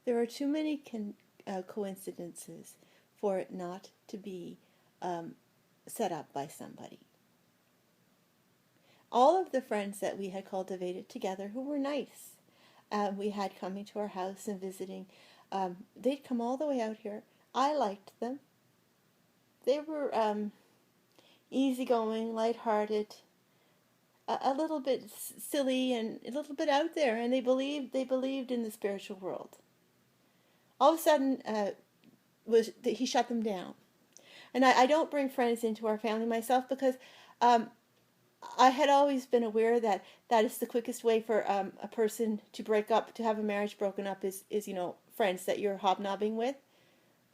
There are too many coincidences for it not to be set up by somebody. All of the friends that we had cultivated together who were nice, we had coming to our house and visiting, they'd come all the way out here. I liked them. They were easygoing, lighthearted, a little bit silly and a little bit out there, and they believed in the spiritual world. All of a sudden, he shut them down. And I don't bring friends into our family myself because I had always been aware that is the quickest way for a person to break up, to have a marriage broken up, is friends that you're hobnobbing with.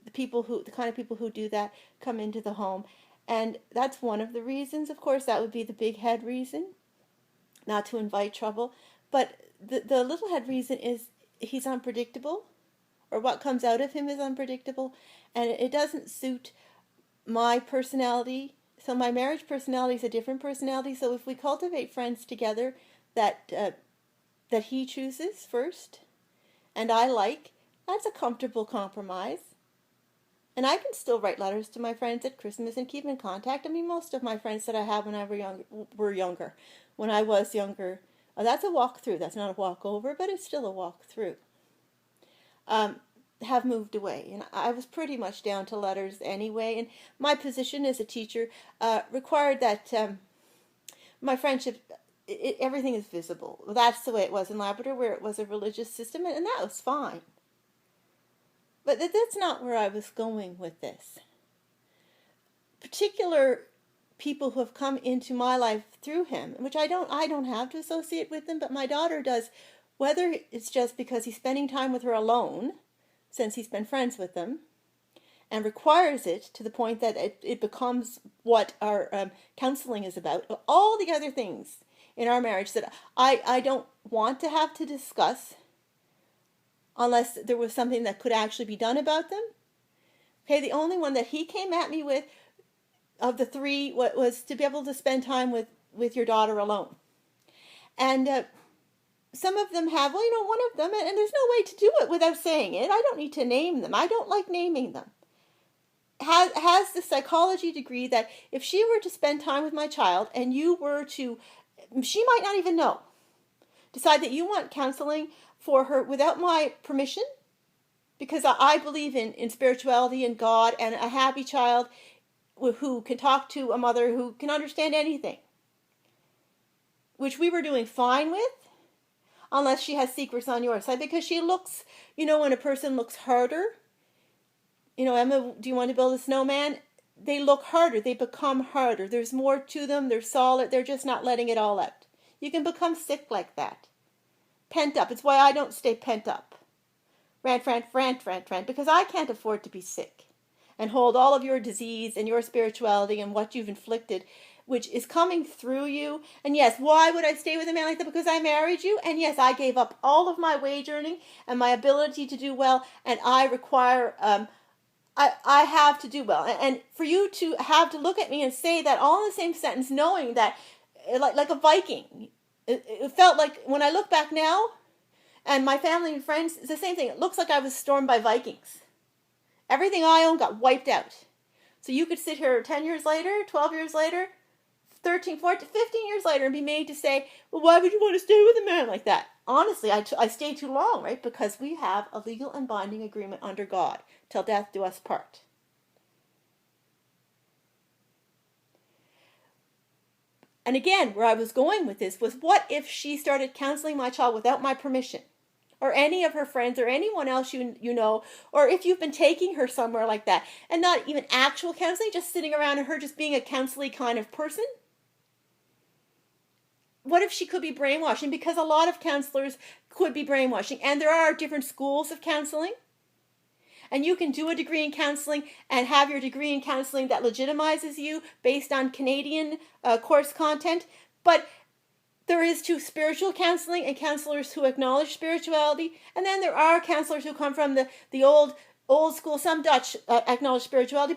The kind of people who do that come into the home. And that's one of the reasons, of course. That would be the big head reason, not to invite trouble. But the little head reason is he's unpredictable, or what comes out of him is unpredictable, and it doesn't suit my personality. So my marriage personality is a different personality. So if we cultivate friends together that he chooses first, and I like, that's a comfortable compromise. And I can still write letters to my friends at Christmas and keep in contact. I mean, most of my friends that I have when I were younger. When I was younger, that's a walk through. That's not a walk over, but it's still a walk through. Have moved away, and I was pretty much down to letters anyway. And my position as a teacher required that my friendship, everything is visible. That's the way it was in Labrador, where it was a religious system, and that was fine. But that's not where I was going with this. Particular people who have come into my life through him, which I don't have to associate with them, but my daughter does, whether it's just because he's spending time with her alone, since he's been friends with them, and requires it to the point that it becomes what our counseling is about. All the other things in our marriage that I don't want to have to discuss unless there was something that could actually be done about them. Okay, the only one that he came at me with of the three was to be able to spend time with your daughter alone. And some of them have, one of them, and there's no way to do it without saying it. I don't need to name them. I don't like naming them. Has the psychology degree that if she were to spend time with my child and you were to, she might not even know, decide that you want counseling for her without my permission, because I believe in spirituality and God and a happy child who can talk to a mother who can understand anything, which we were doing fine with, unless she has secrets on your side, because she looks, when a person looks harder, Emma, do you want to build a snowman? They look harder. They become harder. There's more to them. They're solid. They're just not letting it all out. You can become sick like that. Pent up. It's why I don't stay pent up. Rant, because I can't afford to be sick and hold all of your disease and your spirituality and what you've inflicted, which is coming through you. And yes, why would I stay with a man like that? Because I married you. And yes, I gave up all of my wage earning and my ability to do well. And I require, I have to do well. And for you to have to look at me and say that all in the same sentence, knowing that, like a Viking, it felt like, when I look back now, and my family and friends, it's the same thing. It looks like I was stormed by Vikings. Everything I own got wiped out. So you could sit here 10 years later, 12 years later, 13, 14, 15 years later and be made to say, well, why would you want to stay with a man like that? Honestly, I stayed too long, right? Because we have a legal and binding agreement under God, till death do us part. And again, where I was going with this was, what if she started counseling my child without my permission? Or any of her friends, or anyone else you know, or if you've been taking her somewhere like that, and not even actual counseling, just sitting around and her just being a counseling kind of person? What if she could be brainwashing? Because a lot of counselors could be brainwashing, and there are different schools of counseling. And you can do a degree in counseling and have your degree in counseling that legitimizes you based on Canadian course content. But there is too spiritual counseling and counselors who acknowledge spirituality. And then there are counselors who come from the old school, some Dutch acknowledge spirituality.